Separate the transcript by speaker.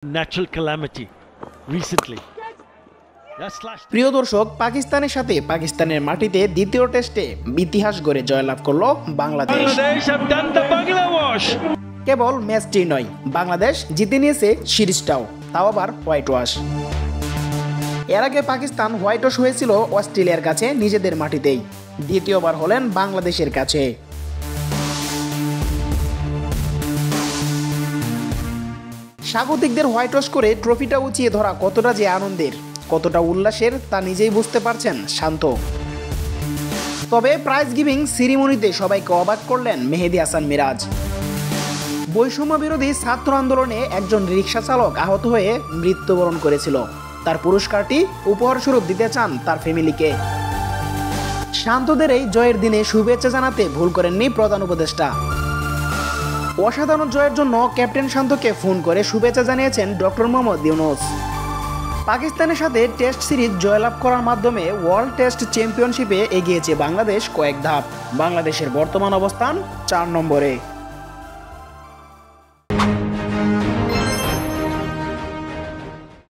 Speaker 1: natural calamity recently.
Speaker 2: প্রিয় দর্শক, পাকিস্তানের সাথে পাকিস্তানের মাটিতে দ্বিতীয় টেস্টে ইতিহাস গড়ে জয়লাভ করল বাংলাদেশ। কেবল ম্যাচটি নয়, বাংলাদেশ জিতে নিয়েছে সিরিজটাও, তাও আবার হোয়াইট ওয়াশ। এর আগে পাকিস্তান হোয়াইট ওয়াশ হয়েছিল অস্ট্রেলিয়ার কাছে নিজেদের মাটিতেই, দ্বিতীয়বার হলেন বাংলাদেশের কাছে। স্বাগতিকদের হোয়াইট ওয়াশ করে ট্রফিটা উঁচিয়ে ধরা কতটা যে আনন্দের, কতটা উল্লাসের তা নিজেই বুঝতে পারছেন শান্ত। তবে প্রাইজ গিভিং সিরিমনিতে সবাইকে অবাক করলেন মেহেদী হাসান মিরাজ। বৈষম্য বিরোধী ছাত্র আন্দোলনে একজন রিকশা চালক আহত হয়ে মৃত্যুবরণ করেছিল, তার পুরস্কারটি উপহার স্বরূপ দিতে চান তার ফ্যামিলিকে। শান্তদের এই জয়ের দিনে শুভেচ্ছা জানাতে ভুল করেননি প্রধান উপদেষ্টা। অসাধারণ জয়ের জন্য ক্যাপ্টেন শান্তকে ফোন করে শুভেচ্ছা জানিয়েছেন ডক্টর মোহাম্মদ ইউনূস। পাকিস্তানের সাথে টেস্ট সিরিজ জয়লাভ করার মাধ্যমে ওয়ার্ল্ড টেস্ট চ্যাম্পিয়নশিপে এগিয়েছে বাংলাদেশ কয়েক ধাপ। বাংলাদেশের বর্তমান অবস্থান 4 নম্বরে।